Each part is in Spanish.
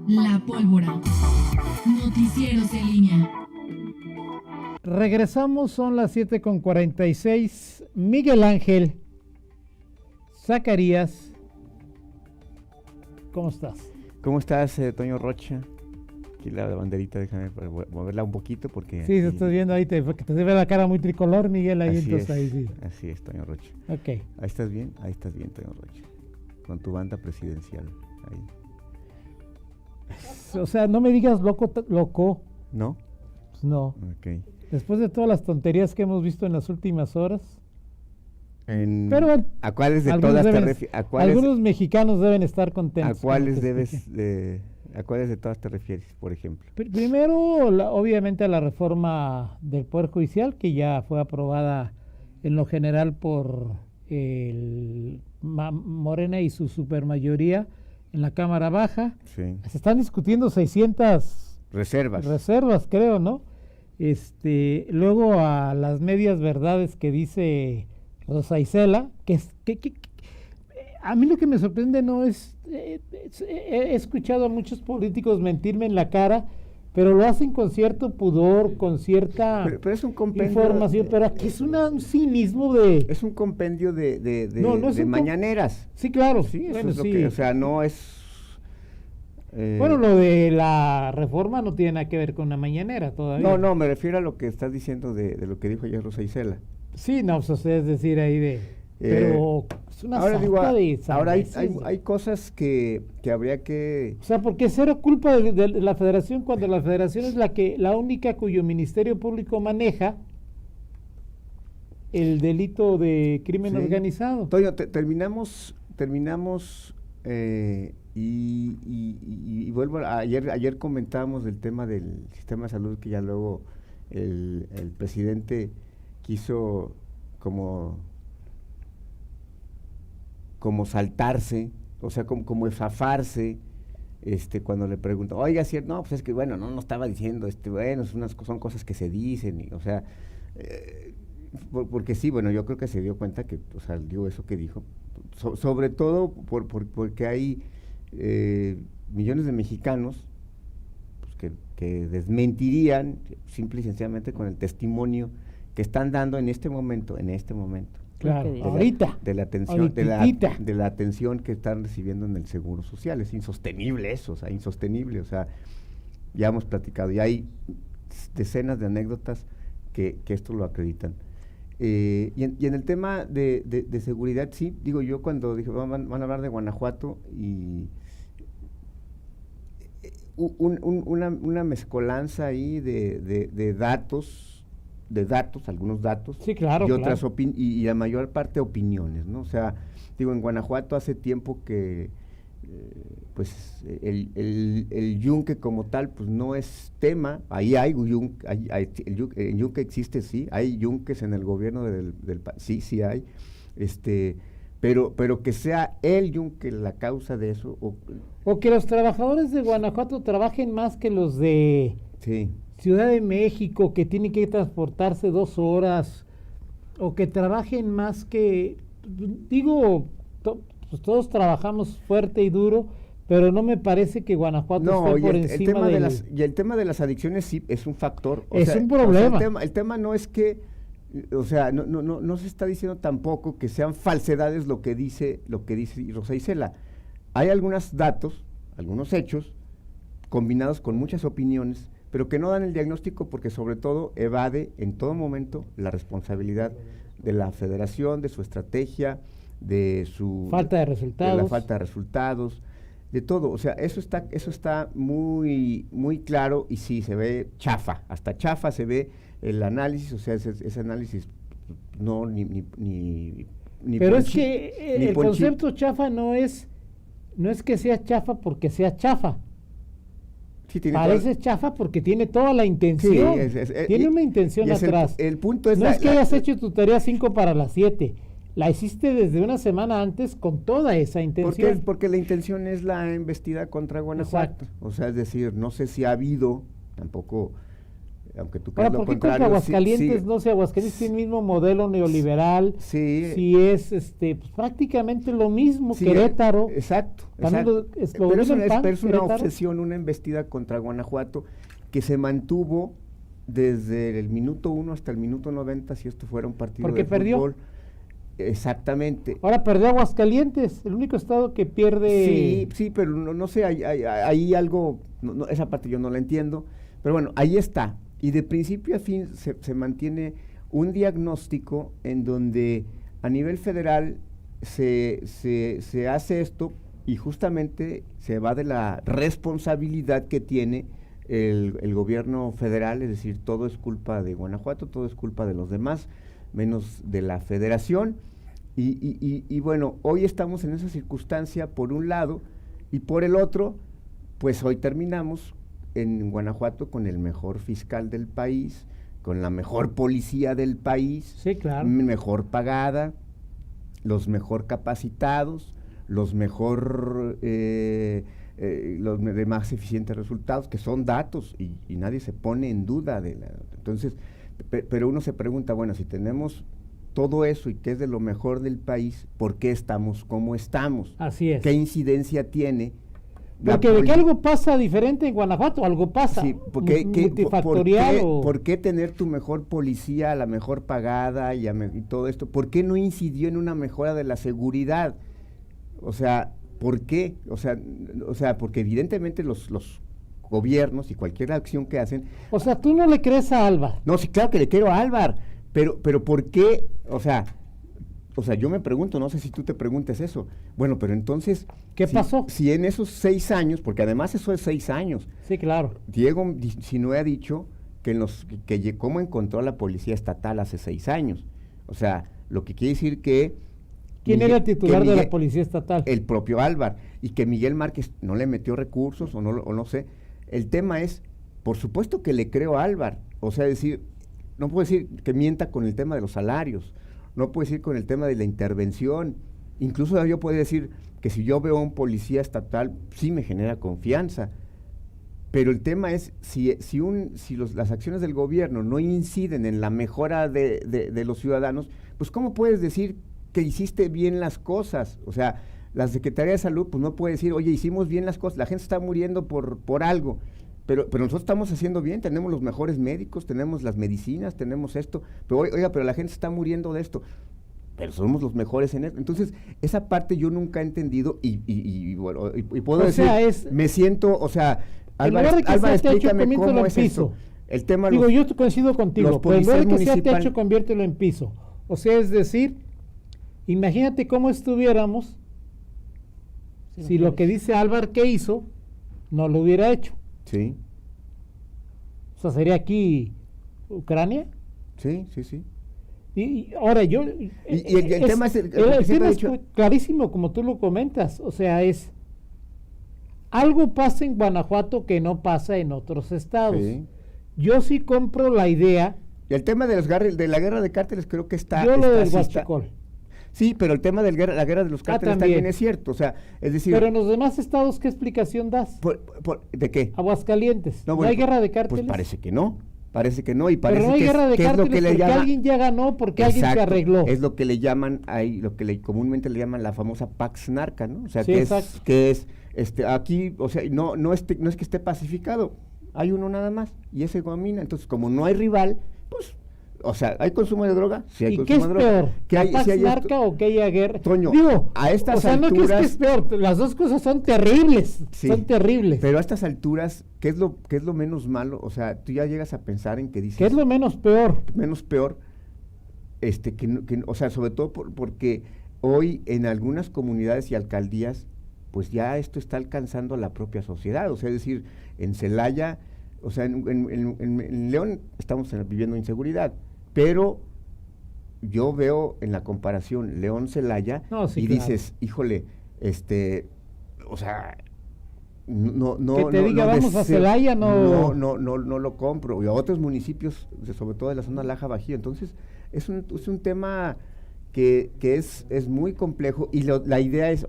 La Pólvora. Noticieros en línea. Regresamos, son las 7:46. Miguel Ángel Zacarías, ¿cómo estás? ¿Cómo estás, Toño Rocha? Aquí la banderita, déjame moverla un poquito porque... Sí, aquí... estoy viendo ahí, que te ve la cara muy tricolor, Miguel, ahí así entonces es, ahí sí. Así es, Toño Rocha. Ok. Ahí estás bien, Toño Rocha. Con tu banda presidencial, ahí. O sea, no me digas loco. ¿No? Pues no. Ok. Después de todas las tonterías que hemos visto en las últimas horas. Pero bueno, ¿a cuáles de todas te refieres? Algunos mexicanos deben estar contentos. ¿A cuáles ¿A cuáles de todas te refieres, por ejemplo? Primero, obviamente a la reforma del Poder Judicial, que ya fue aprobada en lo general por Morena y su supermayoría en la Cámara Baja. Sí. Se están discutiendo 600 reservas, creo, ¿no? Luego a las medias verdades que dice Rosa Isela, que a mí lo que me sorprende no es, he escuchado a muchos políticos mentirme en la cara, pero lo hacen con cierto pudor, con cierta pero es un compendio, información, pero aquí es un cinismo de... Es un compendio de mañaneras. Sí, claro. Sí, eso bueno, es lo sí. que, o sea, no es... Bueno, lo de la reforma no tiene nada que ver con la mañanera todavía. No, me refiero a lo que estás diciendo de lo que dijo ayer Rosa Isela. Sí, no, pues, es decir, ahí pero es una ahora digo, de ahora hay cosas que habría que... O sea, porque será culpa de la federación cuando la federación es la única cuyo Ministerio Público maneja el delito de crimen organizado. Toño, terminamos y vuelvo ayer comentábamos del tema del sistema de salud, que ya luego el presidente quiso como saltarse, o sea, como zafarse, cuando le preguntó, oiga, cierto, no, pues es que bueno, no estaba diciendo, bueno, son cosas que se dicen, o sea, porque sí, bueno, yo creo que se dio cuenta que, o sea, digo eso que dijo, sobre todo porque hay millones de mexicanos pues, que desmentirían simple y sencillamente con el testimonio que están dando en este momento. Claro, ahorita. De la atención que están recibiendo en el Seguro Social. Es insostenible eso, o sea, ya hemos platicado, y hay decenas de anécdotas que esto lo acreditan. Y en el tema de seguridad, sí, digo yo cuando dije, van a hablar de Guanajuato, y una mezcolanza ahí de datos, algunos datos, sí, claro, y otras y la mayor parte opiniones, ¿no? O sea, digo, en Guanajuato hace tiempo que pues el yunque como tal pues no es tema. Ahí hay yunque, el yunque existe, sí, hay yunques en el gobierno del sí hay, pero que sea el yunque la causa de eso, o que los trabajadores de Guanajuato trabajen más que los de Ciudad de México, que tienen que transportarse 2 horas, o que trabajen más que, digo, pues todos trabajamos fuerte y duro, pero no me parece que Guanajuato esté por encima y el tema de las adicciones sí es un factor. Un problema. O sea, el tema no es que, o sea, no se está diciendo tampoco que sean falsedades lo que dice Rosa Isela. Hay algunos datos, algunos hechos, combinados con muchas opiniones, pero que no dan el diagnóstico, porque sobre todo evade en todo momento la responsabilidad de la federación, de su estrategia, de su falta de resultados, de la falta de resultados, de todo. O sea, eso está muy muy claro, y sí se ve chafa, hasta chafa se ve el análisis. O sea, ese análisis no ni pero es que el concepto chafa no es que sea chafa porque sea chafa. Sí, parece chafa porque tiene toda la intención. Sí, tiene una intención atrás. El punto es no es que hayas hecho tu tarea 5 para las 7. La hiciste desde una semana antes con toda esa intención. Porque la intención es la embestida contra Guanajuato. Exacto. O sea, es decir, no sé si ha habido tampoco aunque tú Ahora, creas lo ¿por qué contrario. contra Aguascalientes? Sí, No sé, Aguascalientes tiene el mismo modelo neoliberal, sí, si es pues, prácticamente lo mismo, sí, Querétaro. exacto, También exacto. lo Pero mismo el PAN, pero es una Querétaro. obsesión, una embestida contra Guanajuato que se mantuvo desde el minuto 1 hasta el minuto 90, si esto fuera un partido Porque de perdió. fútbol. Exactamente. Ahora perdió Aguascalientes, el único estado que pierde. Sí, pero no sé, hay algo, esa parte yo no la entiendo, pero bueno, ahí está. Y de principio a fin se mantiene un diagnóstico en donde a nivel federal se hace esto y justamente se va de la responsabilidad que tiene el gobierno federal, es decir, todo es culpa de Guanajuato, todo es culpa de los demás, menos de la federación. Y bueno, hoy estamos en esa circunstancia por un lado, y por el otro, pues hoy terminamos en Guanajuato con el mejor fiscal del país, con la mejor policía del país, Sí, claro. mejor pagada, los mejor capacitados, los mejor los de más eficientes resultados, que son datos y nadie se pone en duda entonces, pero uno se pregunta, bueno, si tenemos todo eso y que es de lo mejor del país, ¿por qué estamos como estamos? Así es. ¿Qué incidencia tiene? Porque de que algo pasa diferente en Guanajuato, algo pasa. Sí, Multifactorial. ¿por qué tener tu mejor policía, la mejor pagada y todo esto? ¿Por qué no incidió en una mejora de la seguridad? O sea, ¿por qué? O sea, porque evidentemente los gobiernos y cualquier acción que hacen... O sea, ¿tú no le crees a Álvar? No, sí, claro que le quiero a Álvar, pero ¿por qué? O sea, yo me pregunto, no sé si tú te preguntes eso. Bueno, pero entonces... ¿Qué pasó? Si en esos 6 años, porque además eso es 6 años. Sí, claro. Diego Sinue ha dicho que cómo encontró a la policía estatal hace 6 años. O sea, lo que quiere decir que... ¿Quién era el titular de la policía estatal? El propio Álvar. Y que Miguel Márquez no le metió recursos o no sé. El tema es, por supuesto que le creo a Álvar. O sea, no puedo decir que mienta con el tema de los salarios. No puedo decir con el tema de la intervención. Incluso yo puedo decir que si yo veo a un policía estatal, sí me genera confianza. Pero el tema es, si las acciones del gobierno no inciden en la mejora de los ciudadanos, pues ¿cómo puedes decir que hiciste bien las cosas? O sea, la Secretaría de Salud pues no puede decir, oye, hicimos bien las cosas, la gente está muriendo por algo, pero nosotros estamos haciendo bien, tenemos los mejores médicos, tenemos las medicinas, tenemos esto, pero oiga, pero la gente está muriendo de esto, pero somos los mejores en esto. Entonces, esa parte yo nunca he entendido y bueno, y puedo decir, me siento, o sea, Álvaro, explícame cómo es eso. El tema yo coincido contigo, pero en lugar de que sea techo, conviértelo en piso. O sea, es decir, imagínate cómo estuviéramos si lo que dice Álvaro que hizo no lo hubiera hecho. Sí. O sea, ¿sería aquí Ucrania? Sí. Y ahora yo... el tema es... El tema es clarísimo, como tú lo comentas. O sea, algo pasa en Guanajuato que no pasa en otros estados. Sí. Yo sí compro la idea... Y el tema de la guerra de cárteles creo que está... Yo lo del Huachicol. Sí, pero el tema de la guerra de los cárteles también es cierto, o sea, es decir... Pero en los demás estados, ¿qué explicación das? ¿De qué? Aguascalientes. ¿No hay guerra de cárteles? Pues parece que no, y parece pero no hay guerra de cárteles porque alguien ya ganó, porque alguien se arregló. Es lo que le llaman, lo que comúnmente le llaman la famosa Pax Narca, ¿no? O sea, sí, que es aquí, o sea, no es que esté pacificado, hay uno nada más, y ese domina, entonces como no hay rival, pues... O sea, ¿hay consumo de droga? Sí, hay consumo de droga. ¿Y qué es peor? ¿La Pax Narca o que haya guerra? Toño, a estas alturas... no que es peor, las dos cosas son terribles, son terribles. Pero a estas alturas, ¿qué es lo menos malo? O sea, tú ya llegas a pensar en que dices... ¿Qué es lo menos peor? Menos peor, o sea, sobre todo porque hoy en algunas comunidades y alcaldías, pues ya esto está alcanzando a la propia sociedad. O sea, es decir, en Celaya, o sea, en León estamos viviendo inseguridad. Pero yo veo en la comparación León-Celaya y dices, híjole, o sea, no que te diga vamos a Celaya, no lo compro. Y a otros municipios, sobre todo de la zona Laja Bajío. Entonces, es un tema que es muy complejo y la idea es,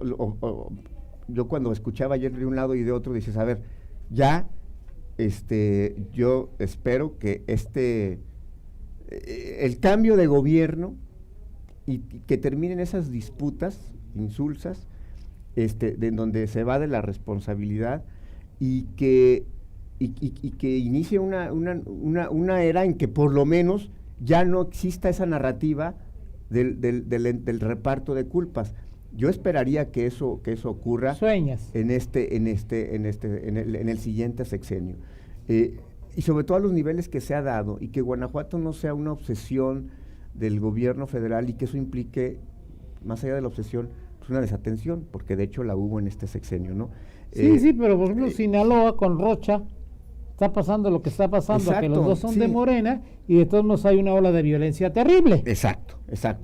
yo cuando escuchaba ayer de un lado y de otro, dices, a ver, ya... yo espero que el cambio de gobierno y que terminen esas disputas insulsas, de donde se va de la responsabilidad y que inicie una era en que por lo menos ya no exista esa narrativa del reparto de culpas. Yo esperaría que eso ocurra. Sueñas. En el siguiente sexenio. Y sobre todo a los niveles que se ha dado, y que Guanajuato no sea una obsesión del gobierno federal y que eso implique, más allá de la obsesión, pues una desatención, porque de hecho la hubo en este sexenio, ¿no? Sí, pero por ejemplo Sinaloa con Rocha está pasando lo que está pasando, exacto, que los dos son de Morena y de todos modos hay una ola de violencia terrible. Exacto,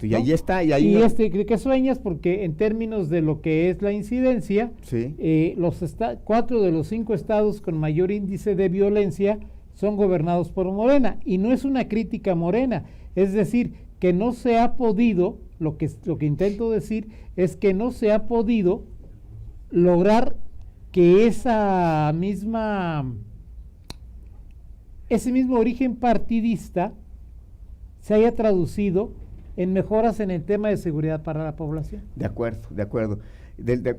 y ¿no? ahí está. Y ¿qué sueñas? Porque en términos de lo que es la incidencia, sí. 4 de los 5 estados con mayor índice de violencia son gobernados por Morena, y no es una crítica a Morena, es decir, que no se ha podido, lo que intento decir es que no se ha podido lograr que ese mismo origen partidista se haya traducido en mejoras en el tema de seguridad para la población. De acuerdo.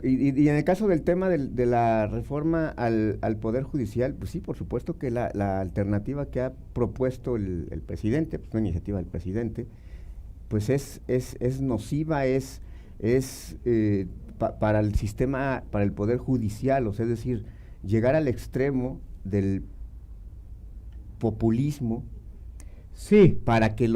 Y en el caso del tema de la reforma al Poder Judicial, pues sí, por supuesto que la alternativa que ha propuesto el presidente, pues una iniciativa del presidente, pues es nociva, para el sistema, para el Poder Judicial, o sea, es decir, llegar al extremo del populismo. Sí. Para que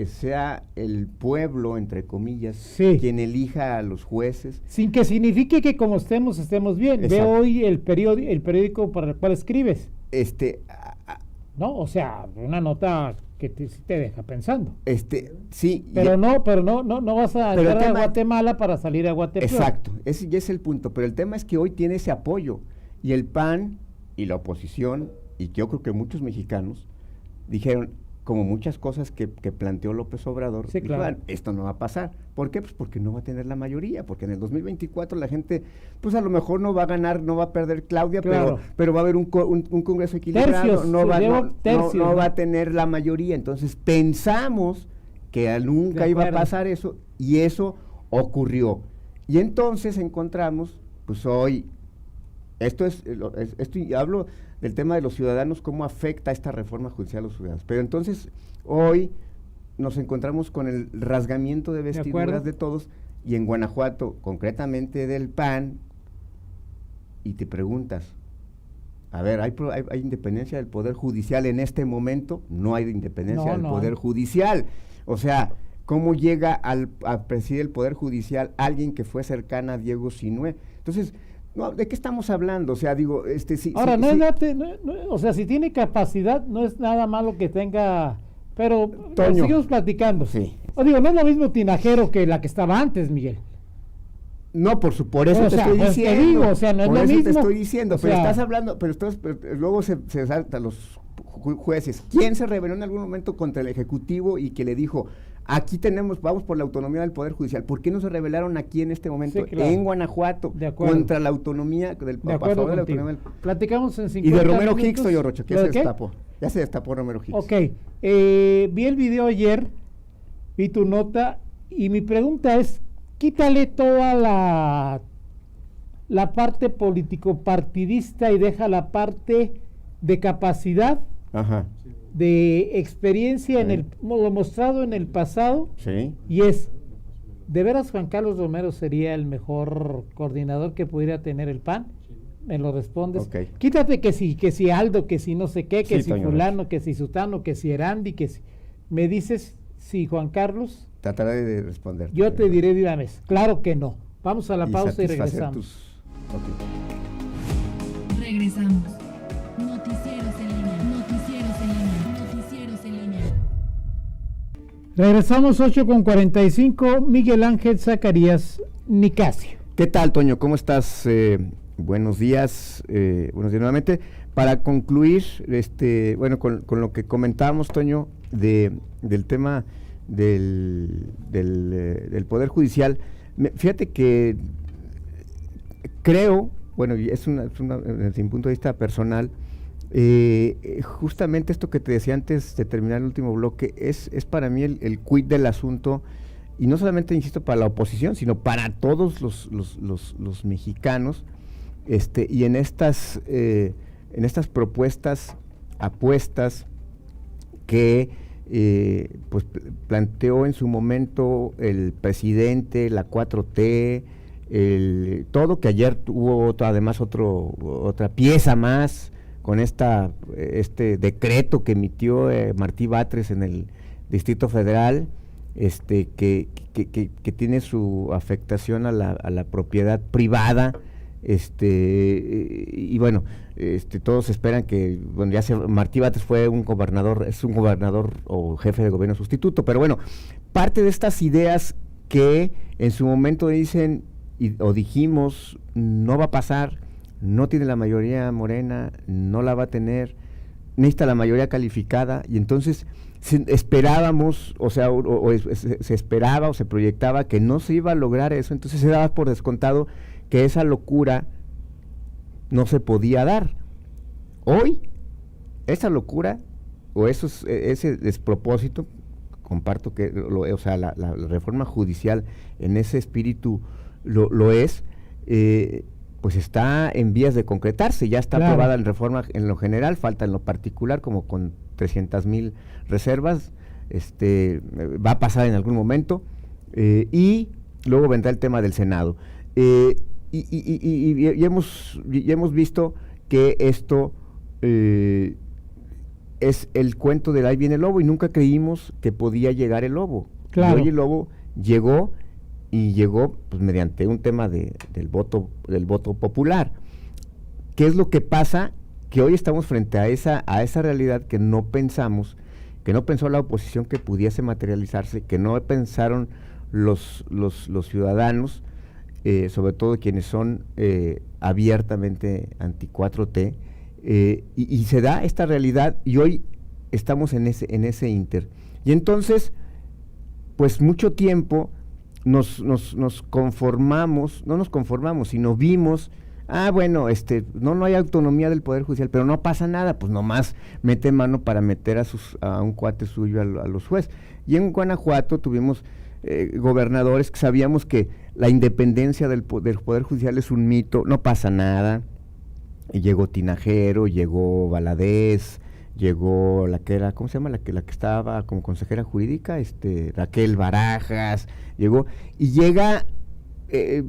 sea el pueblo, entre comillas, sí, quien elija a los jueces. Sin que signifique que como estemos bien. Exacto. Ve hoy el periódico para el cual escribes. ¿No? O sea, una nota que te deja pensando. Sí. Pero no vas a entrar a Guatemala para salir a Guatemala. Exacto, ese ya es el punto. Pero el tema es que hoy tiene ese apoyo. Y el PAN y la oposición, y yo creo que muchos mexicanos, dijeron, como muchas cosas que planteó López Obrador, sí, claro. Esto no va a pasar. ¿Por qué? Pues porque no va a tener la mayoría, porque en el 2024 la gente, pues a lo mejor no va a ganar, no va a perder Claudia, claro, pero va a haber un Congreso equilibrado, no va a tener la mayoría. Entonces pensamos que nunca iba a pasar eso, y eso ocurrió. Y entonces encontramos, pues hoy, esto y hablo del tema de los ciudadanos, cómo afecta esta reforma judicial a los ciudadanos. Pero entonces, hoy nos encontramos con el rasgamiento de vestiduras de todos, y en Guanajuato, concretamente del PAN, y te preguntas, a ver, ¿hay independencia del Poder Judicial en este momento? No hay independencia del Poder Judicial. O sea, ¿cómo llega a presidir el Poder Judicial alguien que fue cercana a Diego Sinue? Entonces, no, ¿de qué estamos hablando? O sea, digo, sí. Ahora, o sea, si tiene capacidad, no es nada malo que tenga, pero Toño, seguimos platicando. Sí. O digo, no es lo mismo Tinajero que la que estaba antes, Miguel. No, por eso te estoy diciendo. Te digo, o sea, no es lo mismo. Te estoy diciendo, pero estás hablando, pero luego se saltan los jueces. ¿Quién se rebeló en algún momento contra el Ejecutivo y que le dijo, aquí vamos por la autonomía del Poder Judicial? ¿Por qué no se rebelaron aquí en este momento, sí, claro, en Guanajuato, contra la autonomía Platicamos en 50 Y de Romero minutos. Hicks, Toño Rocha, que ya se destapó Romero Hicks. Ok, vi el video ayer, vi tu nota, y mi pregunta es, quítale toda la parte político-partidista y deja la parte de capacidad, ajá, de experiencia, sí, lo mostrado en el pasado, sí, y es, ¿de veras Juan Carlos Romero sería el mejor coordinador que pudiera tener el PAN? ¿Me lo respondes? Okay. Quítate que si Aldo, que si no sé qué, que sí, si fulano, que si sutano, que si Erandi, que si... Me dices, si Juan Carlos... Trataré de responder. Yo te diré de una vez, claro que no. Vamos a la pausa y regresamos. Regresamos. Noticieros en línea. Regresamos 8:45. Miguel Ángel Zacarías Nicasio. ¿Qué tal, Toño? ¿Cómo estás? Buenos días. Buenos días nuevamente. Para concluir, con lo que comentábamos, Toño, del tema del Poder Judicial, fíjate que creo, bueno, es desde mi punto de vista personal, Justamente esto que te decía antes de terminar el último bloque, es para mí el quid del asunto, y no solamente, insisto, para la oposición, sino para todos los mexicanos, y en estas propuestas, apuestas que pues planteó en su momento el presidente, la 4T, todo, que ayer tuvo además otra pieza más con este decreto que emitió Martí Batres en el Distrito Federal, que tiene su afectación a la propiedad privada, y bueno, todos esperan que, bueno, Martí Batres fue un gobernador o jefe de gobierno sustituto, pero bueno, parte de estas ideas que en su momento dicen o dijimos, no va a pasar, no tiene la mayoría Morena, no la va a tener, necesita la mayoría calificada, y entonces esperábamos, se esperaba o se proyectaba que no se iba a lograr eso, entonces se daba por descontado que esa locura no se podía dar. Hoy, esa locura o ese despropósito, comparto que la reforma judicial en ese espíritu lo es, pues está en vías de concretarse, ya está aprobada en reforma en lo general, falta en lo particular, como con 300,000 reservas, va a pasar en algún momento, y luego vendrá el tema del Senado. Y hemos visto que esto es el cuento del ahí viene el lobo, y nunca creímos que podía llegar el lobo. Claro. Y hoy el lobo llegó pues, mediante un tema del voto popular. ¿Qué es lo que pasa? Que hoy estamos frente a esa realidad que no pensó la oposición que pudiese materializarse, que no pensaron los ciudadanos, sobre todo quienes son abiertamente anti-4T, y se da esta realidad, y hoy estamos en ese inter. Y entonces, pues mucho tiempo nos conformamos, no nos conformamos, sino vimos, bueno, no hay autonomía del Poder Judicial, pero no pasa nada, pues nomás mete mano para meter a un cuate suyo a los jueces. Y en Guanajuato tuvimos gobernadores que sabíamos que la independencia del Poder Judicial es un mito, no pasa nada. Y llegó Tinajero, llegó Valadez, llegó la que era, ¿cómo se llama? La que estaba como consejera jurídica, Raquel Barajas, llegó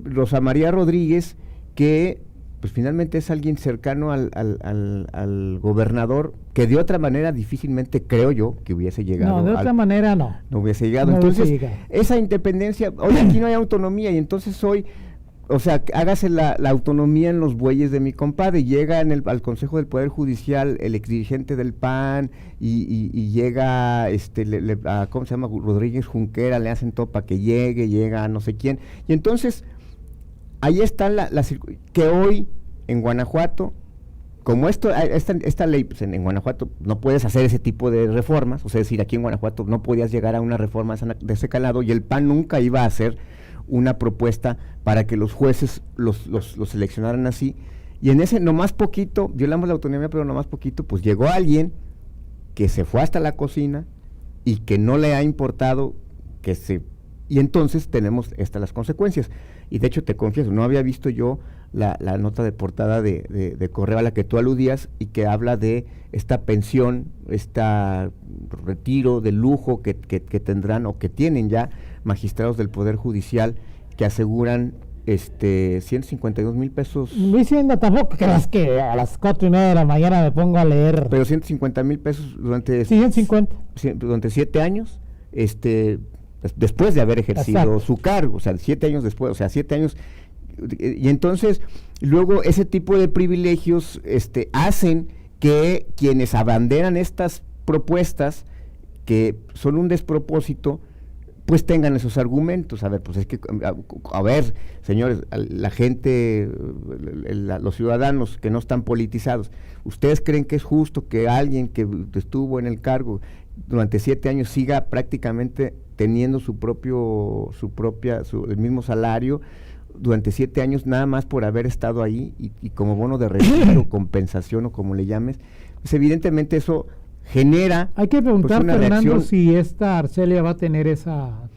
Rosa María Rodríguez, que pues finalmente es alguien cercano al gobernador, que de otra manera difícilmente creo yo que hubiese llegado. No, de otra manera no. No hubiese llegado. No entonces, hubiese llegado. Esa independencia, hoy aquí no hay autonomía, y entonces hoy, hágase la autonomía en los bueyes de mi compadre. Llega al Consejo del Poder Judicial el exdirigente del PAN y llega ¿cómo se llama? Rodríguez Junquera, le hacen todo para que llega no sé quién. Y entonces, ahí está que hoy en Guanajuato, como esta ley, pues en Guanajuato no puedes hacer ese tipo de reformas, es decir, aquí en Guanajuato no podías llegar a una reforma de ese calado, y el PAN nunca iba a hacer una propuesta para que los jueces los seleccionaran así, y en ese nomás poquito, violamos la autonomía, pero nomás poquito, pues llegó alguien que se fue hasta la cocina y que no le ha importado y entonces tenemos las consecuencias. Y de hecho te confieso, no había visto yo la nota de portada de Correo a la que tú aludías, y que habla de esta pensión, retiro de lujo que tendrán o que tienen ya magistrados del Poder Judicial, que aseguran 152,000 pesos. Luis, tampoco creas que a las 4:30 de la mañana me pongo a leer. Pero 150,000 pesos durante 7 años, después de haber ejercido su cargo, 7 años después, 7 años. Y entonces, luego ese tipo de privilegios hacen que quienes abanderan estas propuestas, que son un despropósito, pues tengan esos argumentos. Pues es que, señores, la gente, los ciudadanos que no están politizados, ¿ustedes creen que es justo que alguien que estuvo en el cargo durante 7 años siga prácticamente teniendo el mismo salario? durante 7 años nada más por haber estado ahí y como bono de retiro, compensación o como le llames, pues evidentemente eso genera... Hay que preguntar, pues, Fernando, reacción. si esta Arcelia va a tener esa...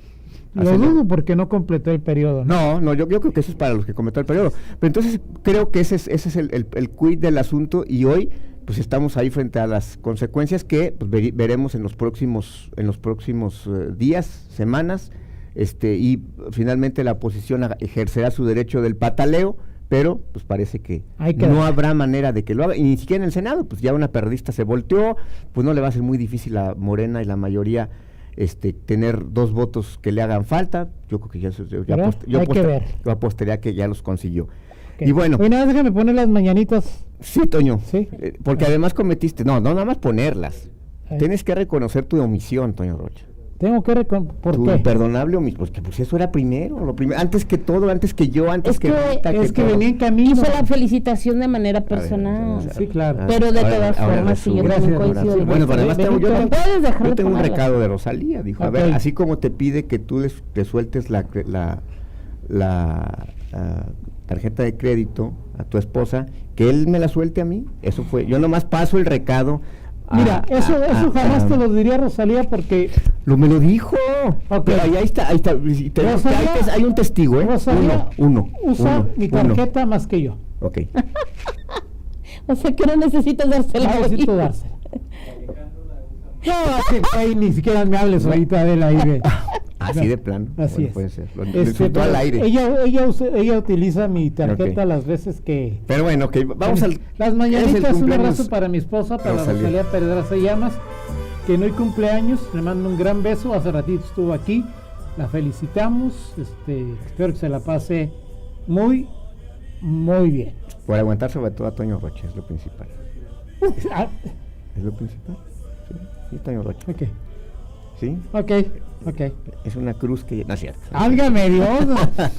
Lo dudo porque no completó el periodo. No, yo creo que eso es para los que completó el periodo. Pero entonces creo que ese es el quid del asunto y hoy pues estamos ahí frente a las consecuencias que pues, veremos en los próximos días, semanas, y finalmente la oposición ejercerá su derecho del pataleo, pero pues parece que no habrá manera de que lo haga, y ni siquiera en el Senado, pues ya una periodista se volteó, pues no le va a ser muy difícil a Morena y la mayoría tener 2 votos que le hagan falta. Yo creo que yo apostaría que ya los consiguió. Okay. Y bueno. Oye, nada, déjame poner las mañanitas. Sí, Toño. ¿Sí? Porque además cometiste, no nada más ponerlas. Tienes que reconocer tu omisión, Toño Rocha. Tengo que ¿por tu qué? Imperdonable omisión, porque pues eso era lo primero, antes que todo, antes que yo, antes que Rita, es que venía en camino. Hizo la felicitación de manera personal. Sí, claro. Pero de todas formas, sí, yo también coincido. Bueno, pero además yo tengo un ponerlas. recado de Rosalía, dijo, a ver, así como te pide que tú le sueltes la tarjeta de crédito a tu esposa, que él me la suelte a mí, eso fue, yo nomás paso el recado. Mira, eso jamás te lo diría Rosalía porque... Me lo dijo. Okay. Ahí está. Rosalía, hay un testigo, ¿eh? Rosalía usa mi tarjeta más que yo. Ok. O sea que no necesitas dársela. No necesito dársela. No, ni siquiera me hables ahorita de la IBE. Así de plano. Así es. Puede ser. Lo al aire. Ella utiliza mi tarjeta las veces que... Pero bueno, vamos al... Las mañanitas, un abrazo para mi esposa, para Rosalía Pedraza Llamas, que no hay cumpleaños, le mando un gran beso, hace ratito estuvo aquí, la felicitamos, espero que se la pase muy, muy bien. Por aguantar sobre todo a Toño Rocha, es lo principal. ¿Es lo principal? Sí, Toño Rocha. Ok. ¿Sí? Ok. Es una cruz que... No es cierto. ¡Álgame Dios!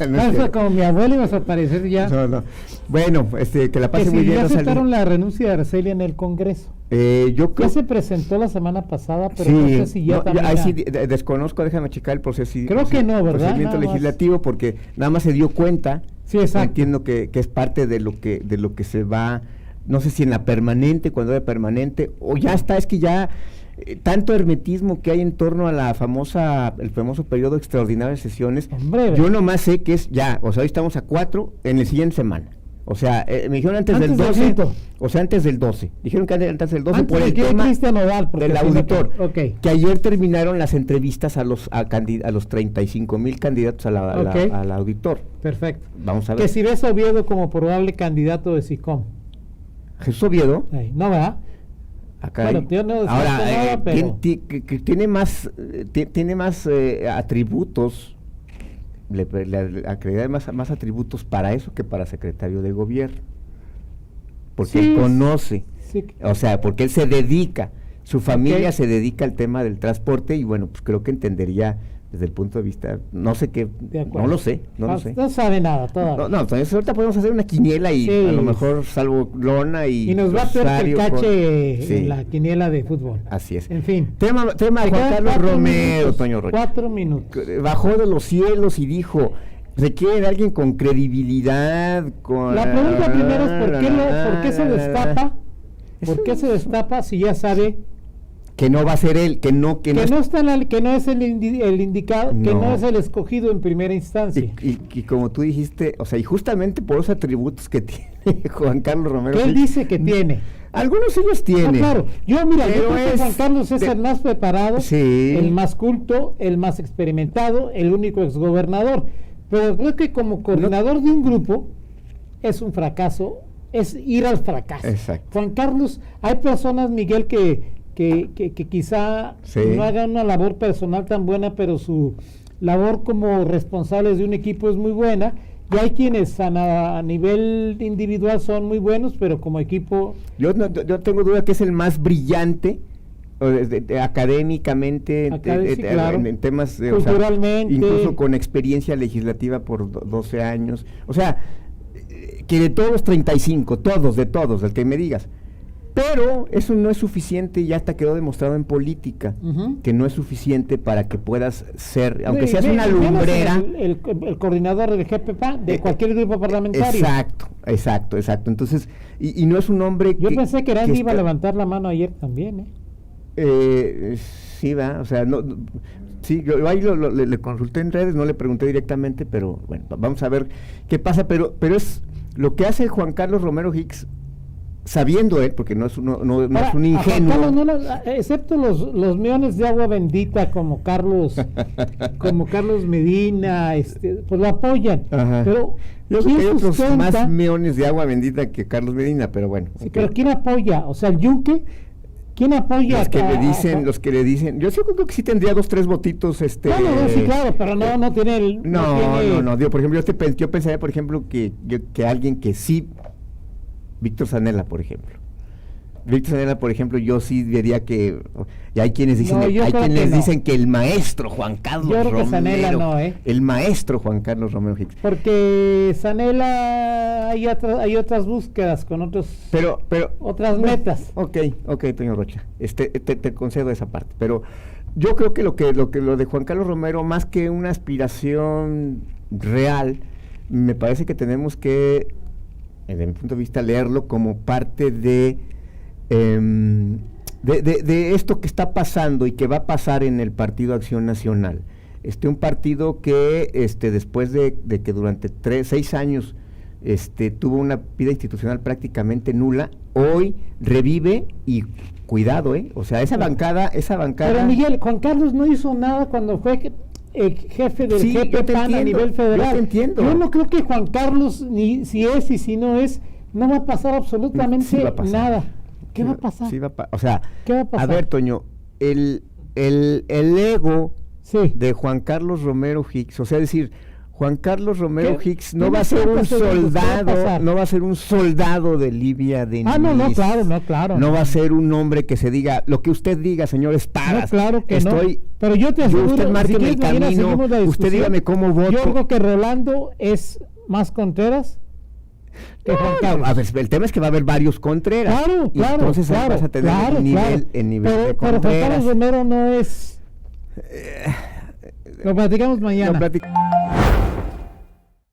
No como mi abuelo ibas a aparecer ya. No. Bueno, que la pase muy bien. Ya aceptaron la renuncia de Arcelia en el Congreso. Yo creo... Ya se presentó la semana pasada, pero sí, no sé si ya también... Ahí sí desconozco, déjame checar el proceso. Creo que no, ¿verdad? Procedimiento legislativo, porque nada más se dio cuenta. Sí, exacto. Entiendo que es parte de lo que se va... No sé si en la permanente, cuando era permanente, o ya está, es que ya... tanto hermetismo que hay en torno a el famoso periodo extraordinario de sesiones. Yo nomás sé que es ya, o sea, hoy estamos a 4 en la siguiente semana. O sea, me dijeron antes del 12, o sea, antes del 12. Dijeron que antes del 12 por el tema del auditor. Que ayer terminaron las entrevistas a los 35,000 candidatos al auditor. Perfecto. Vamos a ver. Que si ves a Oviedo como probable candidato de SICOM. ¿Jesús Oviedo? No, ¿verdad? Bueno, ahora tiene más atributos, le acredita más atributos para eso que para secretario de gobierno, porque él conoce, o sea, porque él se dedica, su familia se dedica al tema del transporte y bueno, pues creo que entendería desde el punto de vista, no sé qué, no lo sé. No sabe nada todavía. No, entonces ahorita podemos hacer una quiniela y a lo mejor salvo lona y nos va a hacer el cache en la quiniela de fútbol. Así es. En fin. Tema de Juan Carlos Romero, Toño Rocha. 4 minutos. Bajó de los cielos y dijo, requiere de alguien con credibilidad, La pregunta primero es ¿por qué se destapa? ¿Por qué se destapa si ya sabe que no va a ser él, que no es el indicado, que no es el escogido en primera instancia? Y como tú dijiste, o sea, y justamente por los atributos que tiene Juan Carlos Romero. ¿Qué él dice que tiene? Algunos sí los tiene. Claro. Yo creo que Juan Carlos es el más preparado, el más culto, el más experimentado, el único exgobernador. Pero creo que como coordinador de un grupo es un fracaso, es ir al fracaso. Exacto. Juan Carlos, hay personas, Miguel, que quizá no hagan una labor personal tan buena, pero su labor como responsables de un equipo es muy buena, y hay quienes a nivel individual son muy buenos, pero como equipo... Yo tengo duda que es el más brillante académicamente, en temas de, culturalmente, incluso con experiencia legislativa por 12 años, o sea, que de todos 35, de todos, del que me digas, Pero eso no es suficiente, ya hasta quedó demostrado en política, que no es suficiente para que puedas ser, aunque seas una lumbrera. El coordinador del GPPA de cualquier grupo parlamentario. Exacto. Entonces, y no es un hombre Yo pensé que Randy iba a levantar la mano ayer también, sí, va, o sea, sí, yo ahí le consulté en redes, no le pregunté directamente, pero bueno, vamos a ver qué pasa, pero es lo que hace Juan Carlos Romero Hicks, sabiendo él, porque no es un ingenuo. Carlos, excepto los meones de agua bendita como Carlos Medina, pues lo apoyan. Ajá. Pero yo creo que hay otros más meones de agua bendita que Carlos Medina, pero bueno. Sí, okay. Pero ¿quién apoya? O sea, el Yunque, ¿quién apoya? Los que le dicen, yo sí creo que sí tendría 2-3 votitos, sí, claro, pero no tiene el... No, digo, por ejemplo, yo pensaría, por ejemplo, que alguien que sí, Víctor Zanella, por ejemplo. Yo sí diría que, y hay quienes dicen, dicen que el maestro Juan Carlos Romero. Yo creo que Zanella no, el maestro Juan Carlos Romero Hicks. Porque Zanella hay otras búsquedas con otras metas. Ok, Toño Rocha, te concedo esa parte, pero yo creo que lo de Juan Carlos Romero, más que una aspiración real, me parece que tenemos que, desde mi punto de vista, leerlo como parte de esto que está pasando y que va a pasar en el Partido Acción Nacional. Un partido que después de que durante 6 años tuvo una vida institucional prácticamente nula, hoy revive y cuidado, o sea, esa bancada. Pero Miguel, Juan Carlos no hizo nada cuando fue jefe del GPPAN a nivel federal. Yo te entiendo. Yo no creo que Juan Carlos, ni si es y si no es, no va a pasar absolutamente nada. ¿Qué va a pasar? O sea, ¿qué va a pasar? A ver, Toño, el ego de Juan Carlos Romero Hicks, o sea, decir, Juan Carlos Romero Hicks no va a ser un soldado de Livia de Ninis. No, claro. No va a ser un hombre que se diga, lo que usted diga, señor Espadas. No, claro que no. Pero yo te aseguro, usted marque el camino, usted dígame cómo voto. Yo creo que Rolando es más Contreras. A ver, el tema es que va a haber varios Contreras. Claro. Entonces vas a tener el nivel de Contreras. Pero Juan Carlos Romero no es... Lo platicamos mañana.